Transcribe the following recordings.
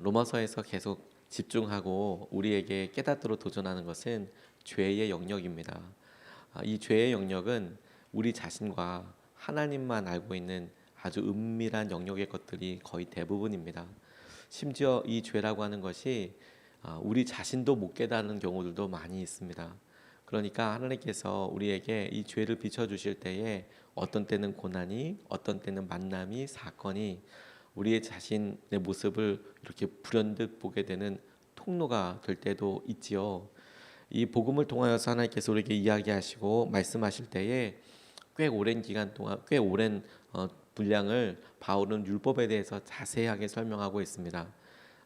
로마서에서 계속 집중하고 우리에게 깨닫도록 도전하는 것은 죄의 영역입니다. 이 죄의 영역은 우리 자신과 하나님만 알고 있는 아주 은밀한 영역의 것들이 거의 대부분입니다. 심지어 이 죄라고 하는 것이 우리 자신도 못 깨닫는 경우들도 많이 있습니다. 그러니까 하나님께서 우리에게 이 죄를 비춰주실 때에 어떤 때는 고난이, 어떤 때는 만남이, 사건이 우리의 자신의 모습을 이렇게 불현듯 보게 되는 통로가 될 때도 있지요. 이 복음을 통하여서 하나님께서 우리에게 이야기하시고 말씀하실 때에 꽤 오랜 기간 동안 꽤 오랜 분량을 바울은 율법에 대해서 자세하게 설명하고 있습니다.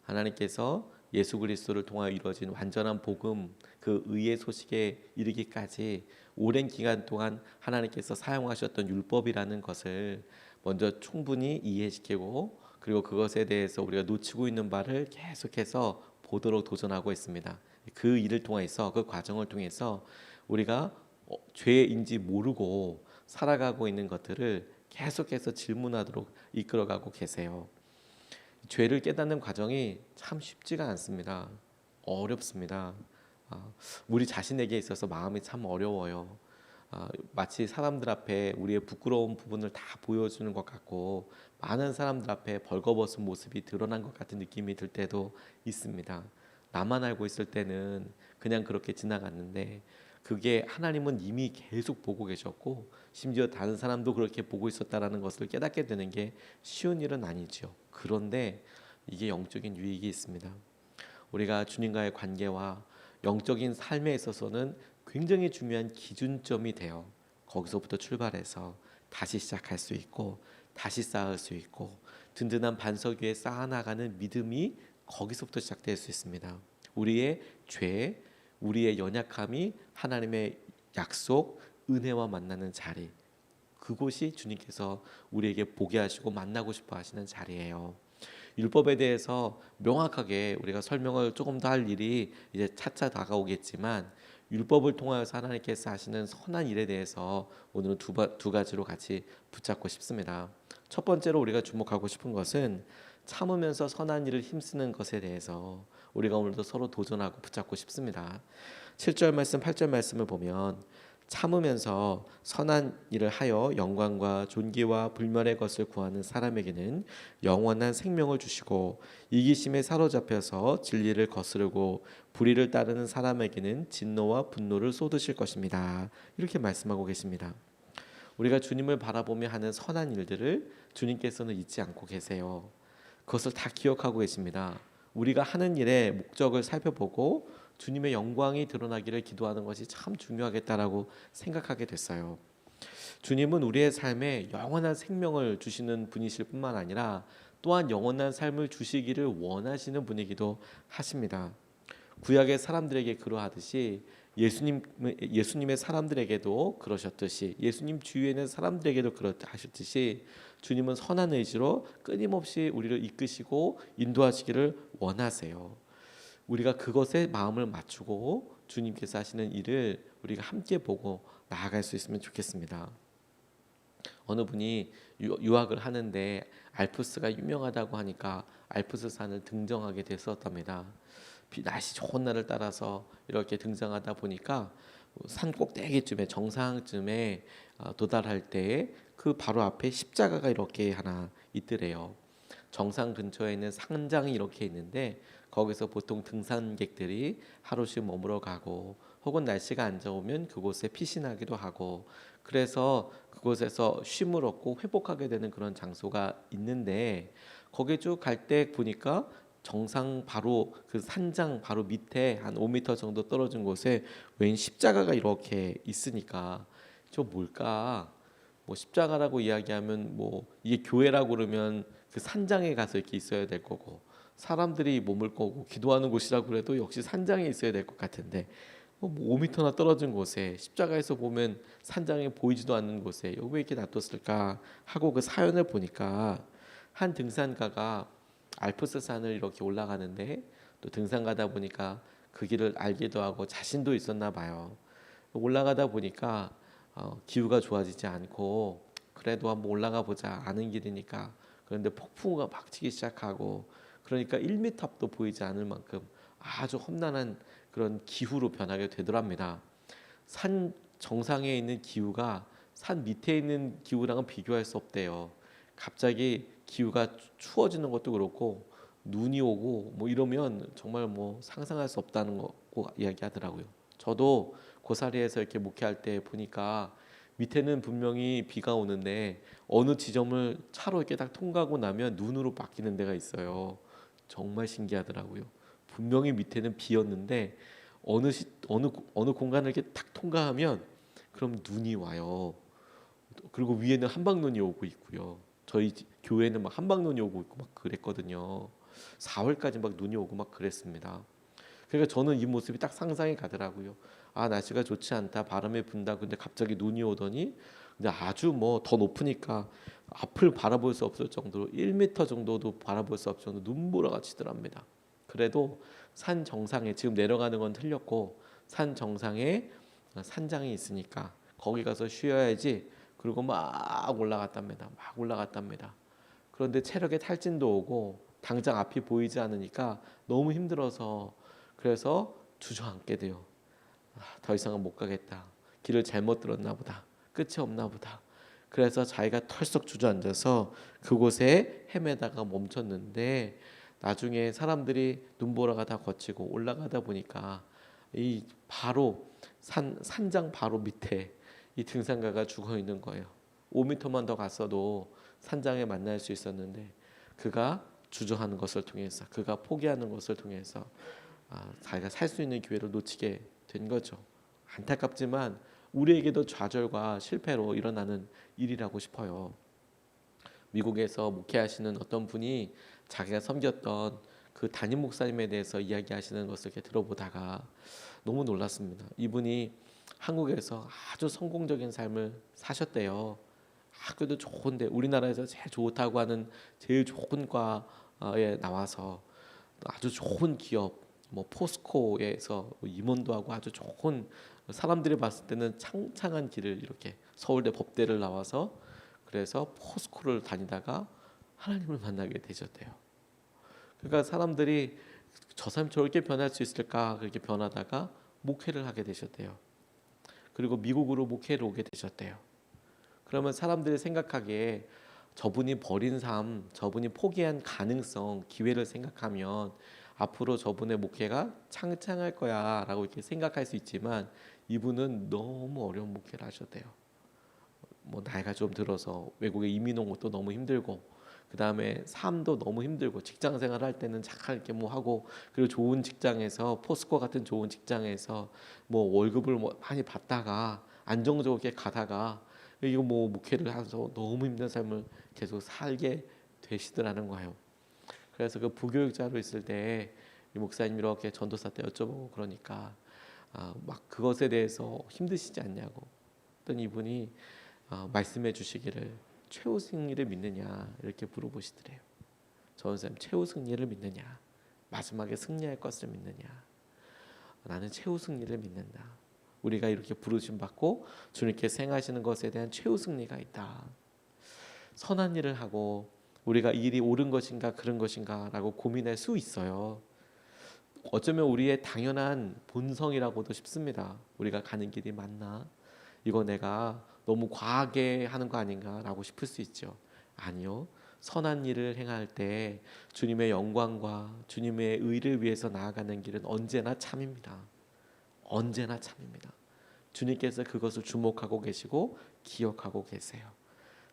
하나님께서 예수 그리스도를 통하여 이루어진 완전한 복음, 그 의의 소식에 이르기까지 오랜 기간 동안 하나님께서 사용하셨던 율법이라는 것을 먼저 충분히 이해시키고, 그리고 그것에 대해서 우리가 놓치고 있는 바를 계속해서 보도록 도전하고 있습니다. 그 일을 통해서, 그 과정을 통해서 우리가 죄인지 모르고 살아가고 있는 것들을 계속해서 질문하도록 이끌어가고 계세요. 죄를 깨닫는 과정이 참 쉽지가 않습니다. 어렵습니다. 우리 자신에게 있어서 마음이 참 어려워요. 마치 사람들 앞에 우리의 부끄러운 부분을 다 보여주는 것 같고, 많은 사람들 앞에 벌거벗은 모습이 드러난 것 같은 느낌이 들 때도 있습니다. 나만 알고 있을 때는 그냥 그렇게 지나갔는데, 그게 하나님은 이미 계속 보고 계셨고, 심지어 다른 사람도 그렇게 보고 있었다라는 것을 깨닫게 되는 게 쉬운 일은 아니죠. 그런데 이게 영적인 유익이 있습니다. 우리가 주님과의 관계와 영적인 삶에 있어서는 굉장히 중요한 기준점이 돼요. 거기서부터 출발해서 다시 시작할 수 있고, 다시 쌓을 수 있고, 든든한 반석 위에 쌓아나가는 믿음이 거기서부터 시작될 수 있습니다. 우리의 죄, 우리의 연약함이 하나님의 약속, 은혜와 만나는 자리, 그곳이 주님께서 우리에게 보게 하시고 만나고 싶어 하시는 자리예요. 율법에 대해서 명확하게 우리가 설명을 조금 더 할 일이 이제 차차 다가오겠지만, 율법을 통하여서 하나님께서 하시는 선한 일에 대해서 오늘은 두 가지로 같이 붙잡고 싶습니다. 첫 번째로 우리가 주목하고 싶은 것은 참으면서 선한 일을 힘쓰는 것에 대해서 우리가 오늘도 서로 도전하고 붙잡고 싶습니다. 7절 말씀, 8절 말씀을 보면 참으면서 선한 일을 하여 영광과 존귀와 불멸의 것을 구하는 사람에게는 영원한 생명을 주시고, 이기심에 사로잡혀서 진리를 거스르고 불의를 따르는 사람에게는 진노와 분노를 쏟으실 것입니다. 이렇게 말씀하고 계십니다. 우리가 주님을 바라보며 하는 선한 일들을 주님께서는 잊지 않고 계세요. 그것을 다 기억하고 계십니다. 우리가 하는 일의 목적을 살펴보고 주님의 영광이 드러나기를 기도하는 것이 참 중요하겠다라고 생각하게 됐어요. 주님은 우리의 삶에 영원한 생명을 주시는 분이실 뿐만 아니라 또한 영원한 삶을 주시기를 원하시는 분이기도 하십니다. 구약의 사람들에게 그러하듯이 예수님의 사람들에게도 그러셨듯이, 예수님 주위에 있는 사람들에게도 그러하셨듯이, 주님은 선한 의지로 끊임없이 우리를 이끄시고 인도하시기를 원하세요. 우리가 그것에 마음을 맞추고 주님께서 하시는 일을 우리가 함께 보고 나아갈 수 있으면 좋겠습니다. 어느 분이 유학을 하는데 알프스가 유명하다고 하니까 알프스 산을 등정하게 됐었답니다. 날씨 좋은 날을 따라서 이렇게 등장하다 보니까 산 꼭대기쯤에, 정상쯤에 도달할 때 그 바로 앞에 십자가가 이렇게 하나 있더래요. 정상 근처에 있는 상장이 이렇게 있는데, 거기서 보통 등산객들이 하루씩 머물러 가고, 혹은 날씨가 안 좋으면 그곳에 피신하기도 하고, 그래서 그곳에서 쉼을 얻고 회복하게 되는 그런 장소가 있는데, 거기 쭉 갈 때 보니까 정상 바로 그 산장 바로 밑에 한 5m 정도 떨어진 곳에 웬 십자가가 이렇게 있으니까 저 뭘까? 뭐 십자가라고 이야기하면 뭐 이게 교회라고 그러면 그 산장에 가서 이렇게 있어야 될 거고, 사람들이 머물 거고, 기도하는 곳이라고 그래도 역시 산장에 있어야 될 것 같은데, 뭐 5m나 떨어진 곳에 십자가에서 보면 산장에 보이지도 않는 곳에 여기 왜 이렇게 놔뒀을까 하고 그 사연을 보니까, 한 등산가가 알프스 산을 이렇게 올라가는데 또 등산 가다 보니까 그 길을 알기도 하고 자신도 있었나 봐요. 올라가다 보니까 기후가 좋아지지 않고, 그래도 한번 올라가 보자, 아는 길이니까. 그런데 폭풍우가 막 치기 시작하고, 그러니까 1m 앞도 보이지 않을 만큼 아주 험난한 그런 기후로 변하게 되더랍니다. 산 정상에 있는 기후가 산 밑에 있는 기후랑은 비교할 수 없대요. 갑자기 기후가 추워지는 것도 그렇고 눈이 오고 뭐 이러면 정말 뭐 상상할 수 없다는 거 꼭 이야기하더라고요. 저도 고사리에서 이렇게 목회할 때 보니까 밑에는 분명히 비가 오는데 어느 지점을 차로 이렇게 딱 통과하고 나면 눈으로 바뀌는 데가 있어요. 정말 신기하더라고요. 분명히 밑에는 비였는데 어느 공간을 이렇게 딱 통과하면 그럼 눈이 와요. 그리고 위에는 한방눈이 오고 있고요. 저희 교회는 막 한방눈이 오고 있고 막 그랬거든요. 4월까지 막 눈이 오고 막 그랬습니다. 그러니까 저는 이 모습이 딱 상상이 가더라고요. 아, 날씨가 좋지 않다, 바람이 분다. 근데 갑자기 눈이 오더니 근데 아주 뭐 더 높으니까 앞을 바라볼 수 없을 정도로 1m 정도도 바라볼 수 없을 정도로 눈보라가 치더랍니다. 그래도 산 정상에 지금 내려가는 건 틀렸고 산 정상에 산장이 있으니까 거기 가서 쉬어야지. 그리고 막 올라갔답니다. 막 올라갔답니다. 그런데 체력에 탈진도 오고 당장 앞이 보이지 않으니까 너무 힘들어서 그래서 주저앉게 돼요. 더 이상은 못 가겠다. 길을 잘못 들었나 보다. 끝이 없나 보다. 그래서 자기가 털썩 주저앉아서 그곳에 헤매다가 멈췄는데 나중에 사람들이 눈보라가 다 거치고 올라가다 보니까 이 바로 산장 바로 밑에 이 등산가가 죽어 있는 거예요. 5m만 더 갔어도 산장에 만날 수 있었는데 그가 주저하는 것을 통해서 그가 포기하는 것을 통해서 자기가 살 수 있는 기회를 놓치게 된 거죠. 안타깝지만 우리에게도 좌절과 실패로 일어나는 일이라고 싶어요. 미국에서 목회하시는 어떤 분이 자기가 섬겼던 그 담임 목사님에 대해서 이야기하시는 것을 이렇게 들어보다가 너무 놀랐습니다. 이분이 한국에서 아주 성공적인 삶을 사셨대요. 학교도 좋은데 우리나라에서 제일 좋다고 하는 제일 좋은 과에 나와서 아주 좋은 기업 뭐 포스코에서 임원도 하고 아주 좋은 사람들이 봤을 때는 창창한 길을 이렇게 서울대 법대를 나와서 그래서 포스코를 다니다가 하나님을 만나게 되셨대요. 그러니까 사람들이 저 사람 저렇게 변할 수 있을까 그렇게 변하다가 목회를 하게 되셨대요. 그리고 미국으로 목회를 오게 되셨대요. 그러면 사람들이 생각하기에 저분이 버린 삶, 저분이 포기한 가능성, 기회를 생각하면 앞으로 저분의 목회가 창창할 거야라고 이렇게 생각할 수 있지만 이분은 너무 어려운 목회를 하셨대요. 뭐 나이가 좀 들어서 외국에 이민 온 것도 너무 힘들고 그 다음에 삶도 너무 힘들고 직장 생활할 때는 착하게 이렇게 뭐 하고 그리고 좋은 직장에서 포스코 같은 좋은 직장에서 뭐 월급을 뭐 많이 받다가 안정적으로 이렇게 가다가 이거 뭐 목회를 해서 너무 힘든 삶을 계속 살게 되시더라는 거예요. 그래서 그 부교육자로 있을 때 이 목사님 이렇게 전도사 때 여쭤보고 그러니까 막 그것에 대해서 힘드시지 않냐고 했더니 이분이 말씀해 주시기를 최후 승리를 믿느냐 이렇게 물어보시더래요. 전도사님 최후 승리를 믿느냐 마지막에 승리할 것을 믿느냐. 나는 최후 승리를 믿는다. 우리가 이렇게 부르심 받고 주님께서 행하시는 것에 대한 최후 승리가 있다. 선한 일을 하고 우리가 이 일이 옳은 것인가 그런 것인가 라고 고민할 수 있어요. 어쩌면 우리의 당연한 본성이라고도 싶습니다. 우리가 가는 길이 맞나? 이거 내가 너무 과하게 하는 거 아닌가 라고 싶을 수 있죠. 아니요. 선한 일을 행할 때 주님의 영광과 주님의 의를 위해서 나아가는 길은 언제나 참입니다. 언제나 참입니다. 주님께서 그것을 주목하고 계시고 기억하고 계세요.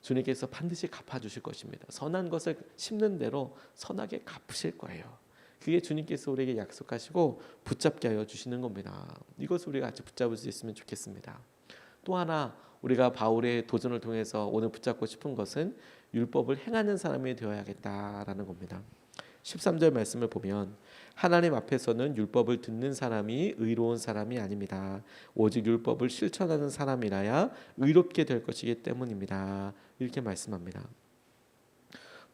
주님께서 반드시 갚아주실 것입니다. 선한 것을 심는 대로 선하게 갚으실 거예요. 그게 주님께서 우리에게 약속하시고 붙잡게 하여 주시는 겁니다. 이것을 우리가 같이 붙잡을 수 있으면 좋겠습니다. 또 하나 우리가 바울의 도전을 통해서 오늘 붙잡고 싶은 것은 율법을 행하는 사람이 되어야겠다라는 겁니다. 13절 말씀을 보면 하나님 앞에서는 율법을 듣는 사람이 의로운 사람이 아닙니다. 오직 율법을 실천하는 사람이라야 의롭게 될 것이기 때문입니다. 이렇게 말씀합니다.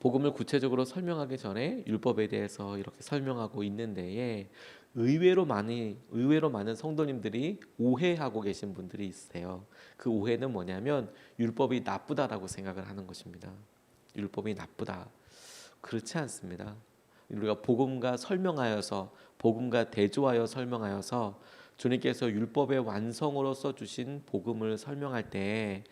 복음을 구체적으로 설명하기 전에 율법에 대해서 이렇게 설명하고 있는 데에 의외로 많은 성도님들이 오해하고 계신 분들이 있으세요. 그 오해는 뭐냐면 율법이 나쁘다라고 생각을 하는 것입니다. 율법이 나쁘다. 그렇지 않습니다. 우리가 복음과 설명하여서 복음과 대조하여 설명하여서 주님께서 율법의 완성으로서 주신 복음을 설명할 때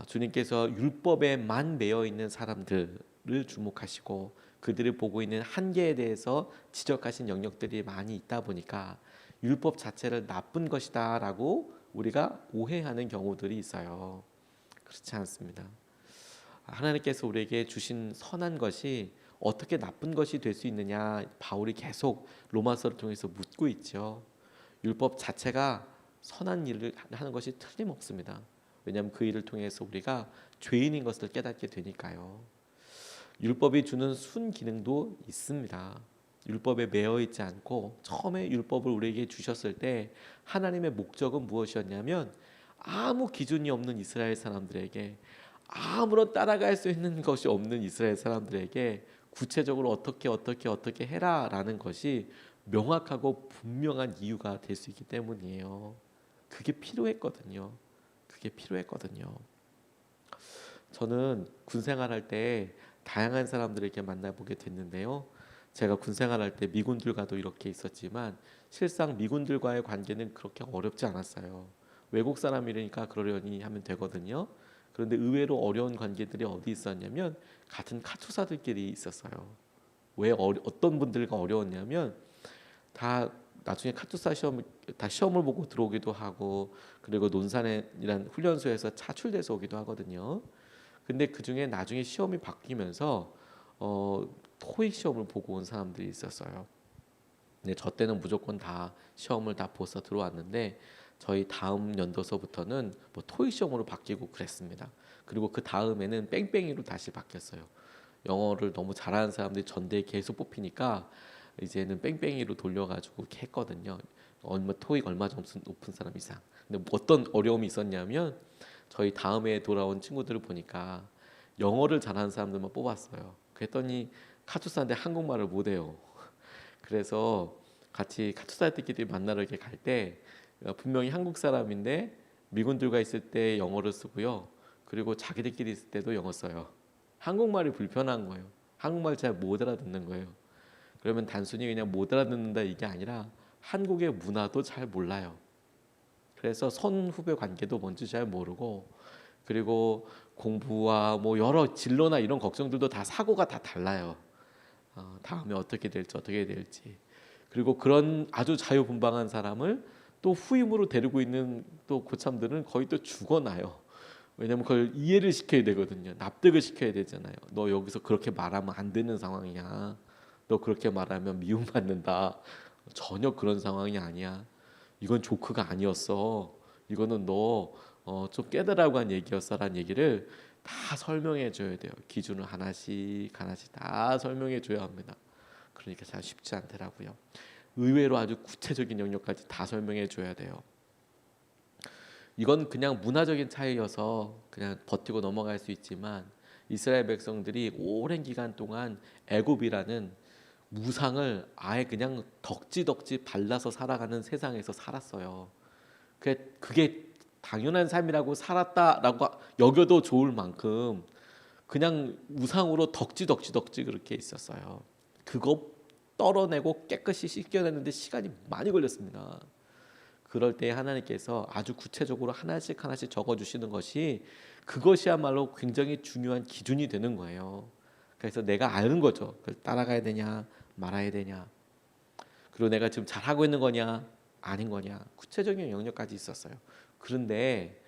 주님께서 율법에만 매여 있는 사람들을 주목하시고 그들이 보고 있는 한계에 대해서 지적하신 영역들이 많이 있다 보니까 율법 자체를 나쁜 것이다라고 우리가 오해하는 경우들이 있어요. 그렇지 않습니다. 하나님께서 우리에게 주신 선한 것이 어떻게 나쁜 것이 될 수 있느냐 바울이 계속 로마서를 통해서 묻고 있죠. 율법 자체가 선한 일을 하는 것이 틀림없습니다. 왜냐하면 그 일을 통해서 우리가 죄인인 것을 깨닫게 되니까요. 율법이 주는 순기능도 있습니다. 율법에 매여 있지 않고 처음에 율법을 우리에게 주셨을 때 하나님의 목적은 무엇이었냐면 아무 기준이 없는 이스라엘 사람들에게 아무런 따라갈 수 있는 것이 없는 이스라엘 사람들에게 구체적으로 어떻게 해라라는 것이 명확하고 분명한 이유가 될 수 있기 때문이에요. 그게 필요했거든요. 저는 군 생활할 때 다양한 사람들에게 만나보게 됐는데요. 제가 군 생활할 때 미군들과도 이렇게 있었지만 실상 미군들과의 관계는 그렇게 어렵지 않았어요. 외국 사람이니까 그러려니 하면 되거든요. 그런데 의외로 어려운 관계들이 어디 있었냐면 같은 카투사들끼리 있었어요. 왜 어떤 분들과 어려웠냐면 다 나중에 카투사 시험을 보고 들어오기도 하고 그리고 논산이란 훈련소에서 차출돼서 오기도 하거든요. 근데 그 중에 나중에 시험이 바뀌면서 토익 시험을 보고 온 사람들이 있었어요. 근데 저 때는 무조건 다 시험을 다 보서 들어왔는데 저희 다음 연도서부터는 뭐 토익 시험으로 바뀌고 그랬습니다. 그리고 그 다음에는 뺑뺑이로 다시 바뀌었어요. 영어를 너무 잘하는 사람들이 전대에 계속 뽑히니까 이제는 뺑뺑이로 돌려가지고 했거든요. 토익 얼마 점수 높은 사람 이상. 근데 어떤 어려움이 있었냐면 저희 다음에 돌아온 친구들을 보니까 영어를 잘하는 사람들만 뽑았어요. 그랬더니 카투사인데 한국말을 못해요. 그래서 같이 카투사들끼리 만나러 이렇게 갈 때 분명히 한국 사람인데 미군들과 있을 때 영어를 쓰고요. 그리고 자기들끼리 있을 때도 영어 써요. 한국말이 불편한 거예요. 한국말 잘 못 알아듣는 거예요. 그러면 단순히 그냥 못 알아듣는다 이게 아니라 한국의 문화도 잘 몰라요. 그래서 선후배 관계도 뭔지 잘 모르고 그리고 공부와 뭐 여러 진로나 이런 걱정들도 다 사고가 다 달라요. 다음에 어떻게 될지 그리고 그런 아주 자유분방한 사람을 또 후임으로 데리고 있는 또 고참들은 거의 또 죽어나요. 왜냐면 그걸 이해를 시켜야 되거든요. 납득을 시켜야 되잖아요. 너 여기서 그렇게 말하면 안 되는 상황이야. 너 그렇게 말하면 미움받는다. 전혀 그런 상황이 아니야. 이건 조크가 아니었어. 이거는 너 좀 깨달으라고 한 얘기였어라는 얘기를 다 설명해 줘야 돼요. 기준을 하나씩 다 설명해 줘야 합니다. 그러니까 잘 쉽지 않더라고요. 의외로 아주 구체적인 영역까지 다 설명해 줘야 돼요. 이건 그냥 문화적인 차이여서 그냥 버티고 넘어갈 수 있지만 이스라엘 백성들이 오랜 기간 동안 애굽이라는 무상을 아예 그냥 덕지덕지 발라서 살아가는 세상에서 살았어요. 그게 당연한 삶이라고 살았다라고 여겨도 좋을 만큼 그냥 우상으로 덕지 그렇게 있었어요. 그거 떨어내고 깨끗이 씻겨내는데 시간이 많이 걸렸습니다. 그럴 때 하나님께서 아주 구체적으로 하나씩 적어주시는 것이 그것이야말로 굉장히 중요한 기준이 되는 거예요. 그래서 내가 아는 거죠. 그걸 따라가야 되냐 말아야 되냐 그리고 내가 지금 잘하고 있는 거냐 아닌 거냐 구체적인 영역까지 있었어요. 그런데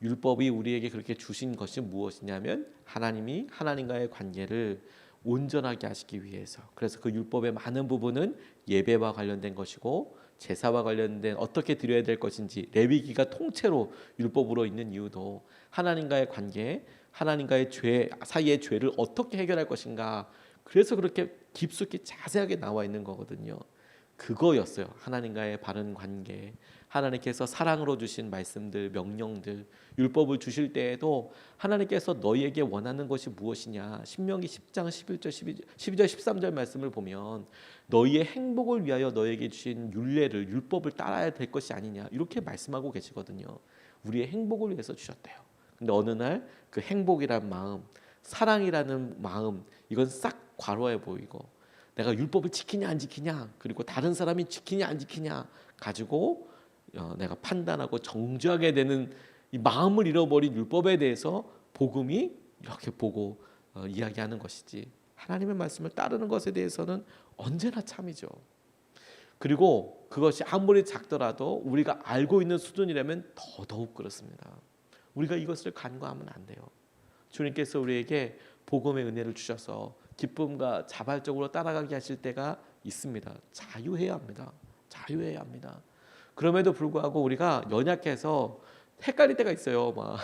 율법이 우리에게 그렇게 주신 것이 무엇이냐면 하나님이 하나님과의 관계를 온전하게 하시기 위해서. 그래서 그 율법의 많은 부분은 예배와 관련된 것이고 제사와 관련된 어떻게 드려야 될 것인지 레위기가 통째로 율법으로 있는 이유도 하나님과의 관계, 하나님과의 죄 사이의 죄를 어떻게 해결할 것인가. 그래서 그렇게 깊숙이 자세하게 나와 있는 거거든요. 그거였어요. 하나님과의 바른 관계, 하나님께서 사랑으로 주신 말씀들, 명령들, 율법을 주실 때에도 하나님께서 너희에게 원하는 것이 무엇이냐. 신명기 10장 11절, 12절, 13절 말씀을 보면 너희의 행복을 위하여 너희에게 주신 율례를, 율법을 따라야 될 것이 아니냐. 이렇게 말씀하고 계시거든요. 우리의 행복을 위해서 주셨대요. 근데 어느 날 그 행복이란 마음, 사랑이라는 마음, 이건 싹 과로해 보이고 내가 율법을 지키냐 안 지키냐, 그리고 다른 사람이 지키냐 안 지키냐 가지고 내가 판단하고 정죄하게 되는 이 마음을 잃어버린 율법에 대해서 복음이 이렇게 보고 이야기하는 것이지, 하나님의 말씀을 따르는 것에 대해서는 언제나 참이죠. 그리고 그것이 아무리 작더라도 우리가 알고 있는 수준이라면 더더욱 그렇습니다. 우리가 이것을 간과하면 안 돼요. 주님께서 우리에게 복음의 은혜를 주셔서 기쁨과 자발적으로 따라가게 하실 때가 있습니다. 자유해야 합니다. 자유해야 합니다. 그럼에도 불구하고 우리가 연약해서 헷갈릴 때가 있어요. 막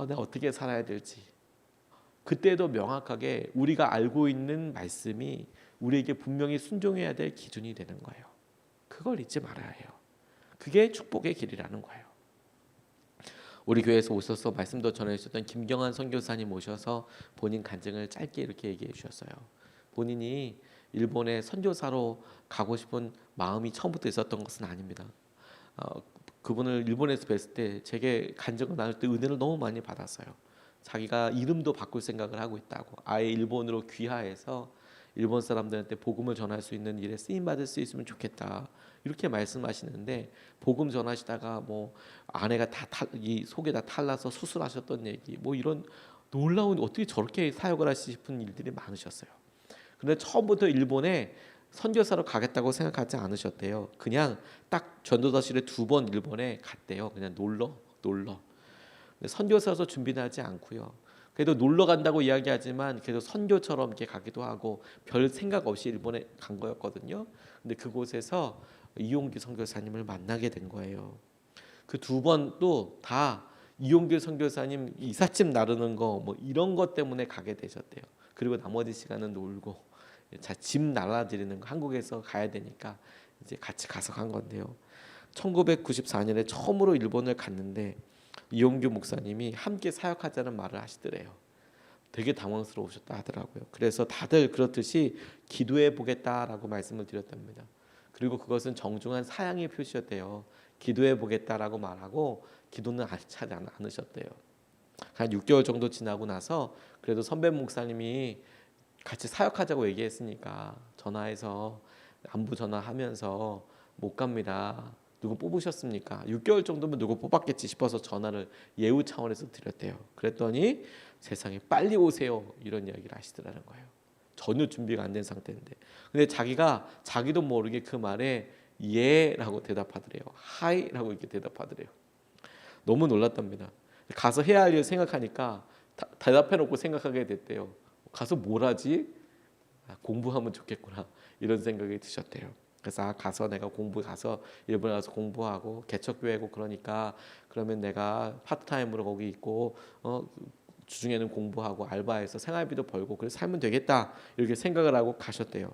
내가 어떻게 살아야 될지. 그때도 명확하게 우리가 알고 있는 말씀이 우리에게 분명히 순종해야 될 기준이 되는 거예요. 그걸 잊지 말아야 해요. 그게 축복의 길이라는 거예요. 우리 교회에서 오셔서 말씀도 전해주셨던 김경환 선교사님 오셔서 본인 간증을 짧게 이렇게 얘기해 주셨어요. 본인이 일본에 선교사로 가고 싶은 마음이 처음부터 있었던 것은 아닙니다. 그분을 일본에서 뵀을 때 제게 간증을 나눌 때 은혜를 너무 많이 받았어요. 자기가 이름도 바꿀 생각을 하고 있다고, 아예 일본으로 귀화해서 일본 사람들한테 복음을 전할 수 있는 일에 쓰임 받을 수 있으면 좋겠다, 이렇게 말씀하시는데, 복음 전하시다가 뭐 아내가 이 속에 다 탈나서 수술하셨던 얘기, 뭐 이런 놀라운, 어떻게 저렇게 사역을 하시 싶은 일들이 많으셨어요. 그런데 처음부터 일본에 선교사로 가겠다고 생각하지 않으셨대요. 그냥 딱 전도사실에 2번 일본에 갔대요. 그냥 놀러. 선교사로서 준비는 하지 않고요. 그래도 놀러 간다고 이야기하지만 그래도 선교처럼 이렇게 가기도 하고 별 생각 없이 일본에 간 거였거든요. 근데 그곳에서 이용규 선교사님을 만나게 된 거예요. 그 2번도 다 이용규 선교사님 이삿짐 나르는 거 뭐 이런 것 때문에 가게 되셨대요. 그리고 나머지 시간은 놀고, 짐 나눠드리는 거, 한국에서 가야 되니까 이제 같이 가서 간 건데요. 1994년에 처음으로 일본을 갔는데 이용규 목사님이 함께 사역하자는 말을 하시더래요. 되게 당황스러우셨다 하더라고요. 그래서 다들 그렇듯이 기도해 보겠다라고 말씀을 드렸답니다. 그리고 그것은 정중한 사양의 표시였대요. 기도해 보겠다라고 말하고 기도는 하지 않으셨대요. 한 6개월 정도 지나고 나서 그래도 선배 목사님이 같이 사역하자고 얘기했으니까 전화해서 안부 전화하면서 못 갑니다, 누구 뽑으셨습니까? 6개월 정도면 누구 뽑았겠지 싶어서 전화를 예우 차원에서 드렸대요. 그랬더니 세상에 빨리 오세요, 이런 이야기를 하시더라는 거예요. 전혀 준비가 안 된 상태인데. 근데 자기도 모르게 그 말에 예라고 대답하더래요. 하이라고 이렇게 대답하더래요. 너무 놀랐답니다. 가서 해야 할 일 생각하니까 대답해놓고 생각하게 됐대요. 가서 뭘 하지? 공부하면 좋겠구나, 이런 생각이 드셨대요. 그래서 가서 내가 가서 일본에 가서 공부하고 개척교회고, 그러면 내가 파트타임으로 거기 있고 주중에는 공부하고 알바해서 생활비도 벌고 그래서 살면 되겠다, 이렇게 생각을 하고 가셨대요.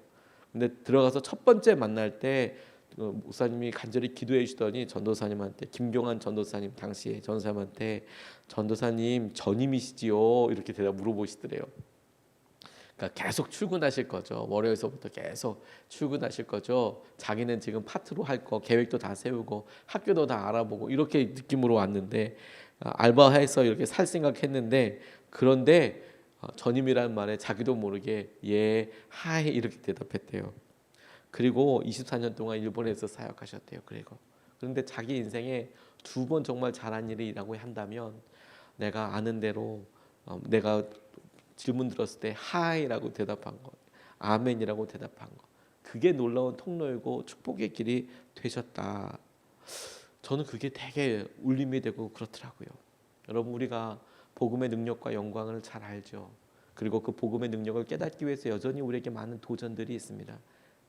근데 들어가서 첫 번째 만날 때 목사님이 간절히 기도해 주시더니 전도사님한테, 김경환 전도사님 당시에 전도사님한테, 전도사님 전임이시지요? 이렇게 물어보시더래요. 그러니까 계속 출근하실 거죠. 월요일서부터 계속 출근하실 거죠. 자기는 지금 파트로 할 거 계획도 다 세우고 학교도 다 알아보고 이렇게 느낌으로 왔는데, 알바해서 이렇게 살 생각했는데, 그런데 전임이라는 말에 자기도 모르게 예, 하이 이렇게 대답했대요. 그리고 24년 동안 일본에서 사역하셨대요. 그런데 자기 인생에 2번 정말 잘한 일이라고 한다면, 내가 아는 대로 내가 질문 들었을 때 하이라고 대답한 것, 아멘이라고 대답한 것, 그게 놀라운 통로이고 축복의 길이 되셨다. 저는 그게 되게 울림이 되고 그렇더라고요. 여러분, 우리가 복음의 능력과 영광을 잘 알죠. 그리고 그 복음의 능력을 깨닫기 위해서 여전히 우리에게 많은 도전들이 있습니다.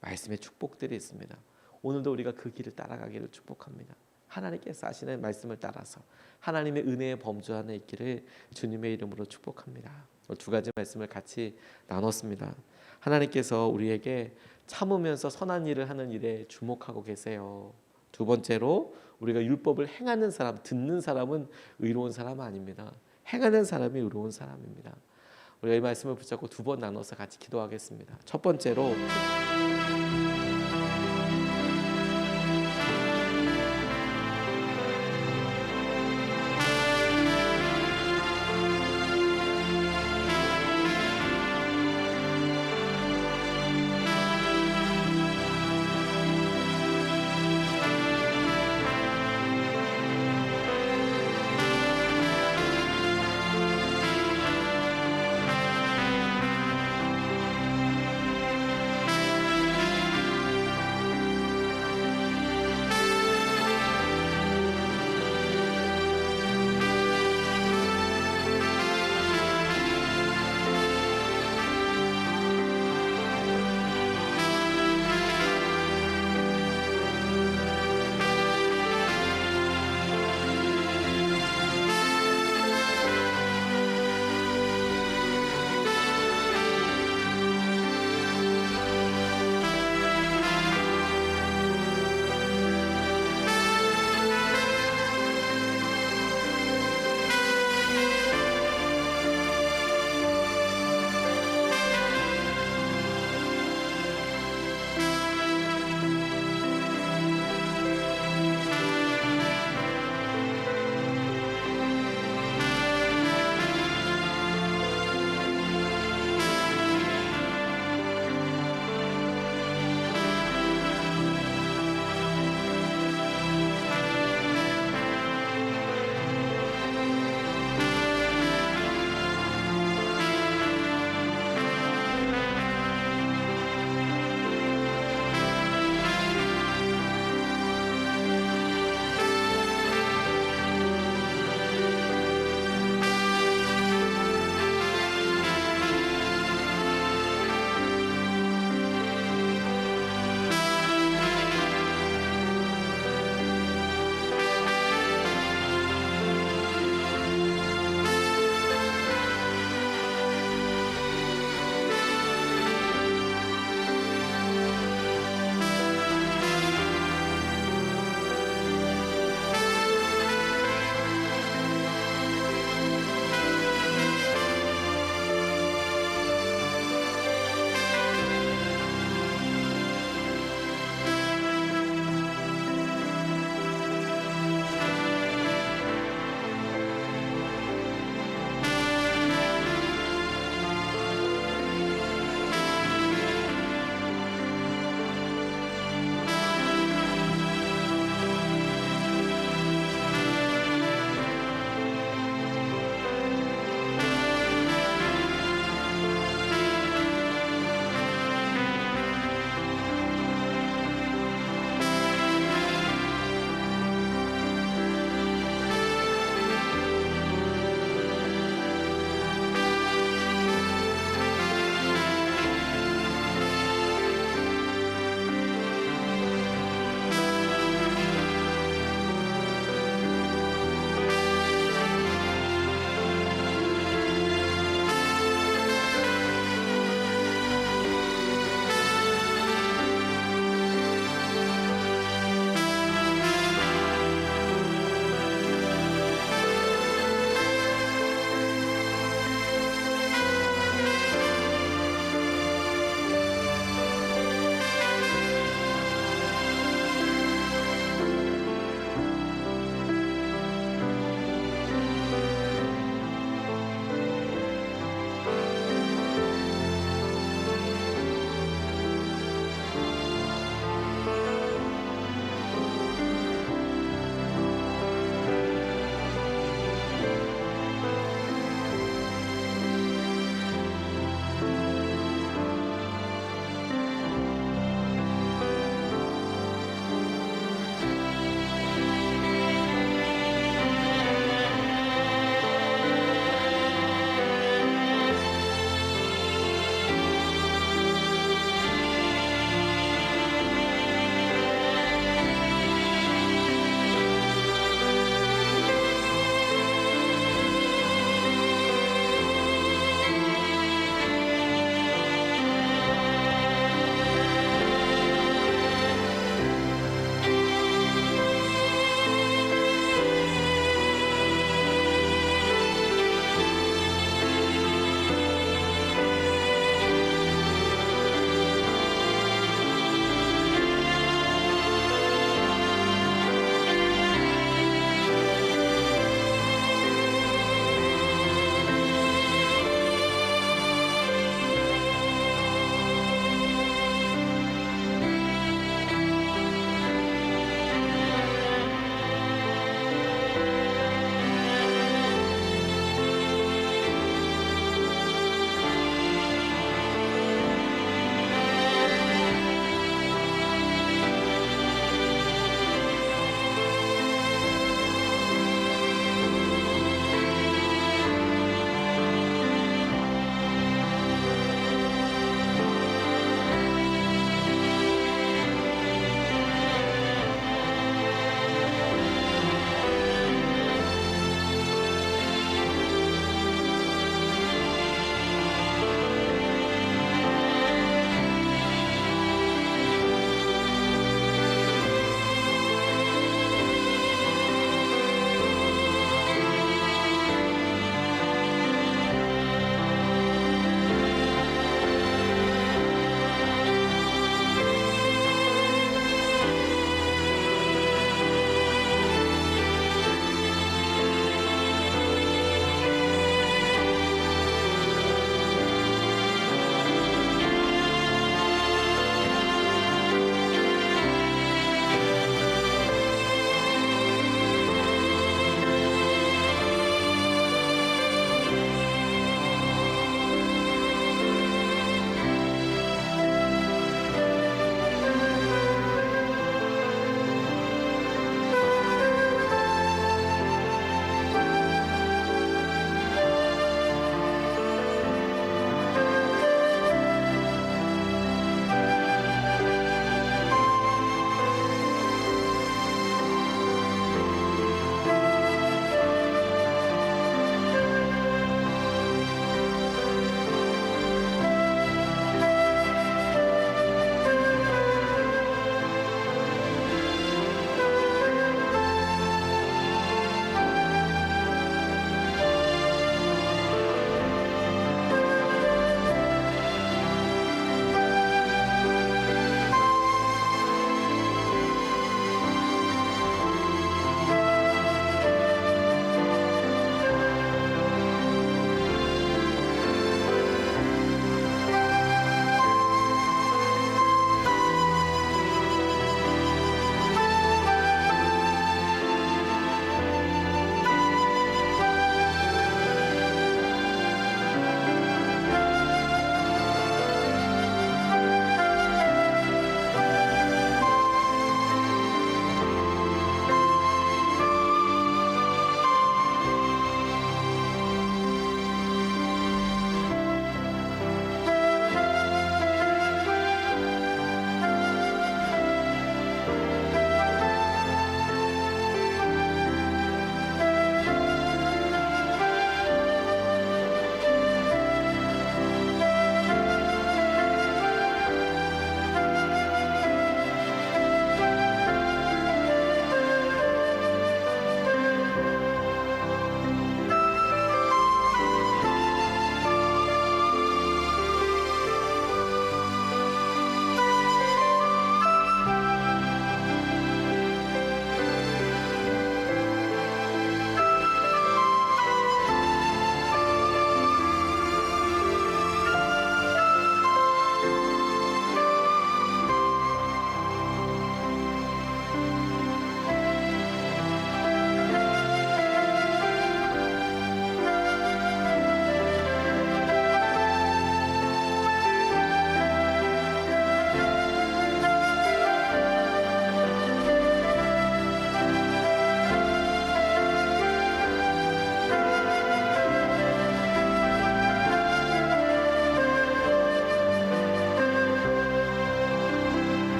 말씀의 축복들이 있습니다. 오늘도 우리가 그 길을 따라가기를 축복합니다. 하나님께서 하시는 말씀을 따라서 하나님의 은혜에 범주하는 있기를 주님의 이름으로 축복합니다. 2가지 말씀을 같이 나눴습니다. 하나님께서 우리에게 참으면서 선한 일을 하는 일에 주목하고 계세요. 2번째로, 우리가 율법을 행하는 사람, 듣는 사람은 의로운 사람 아닙니다. 행하는 사람이 의로운 사람입니다. 우리가 이 말씀을 붙잡고 2번 나눠서 같이 기도하겠습니다. 첫 번째로,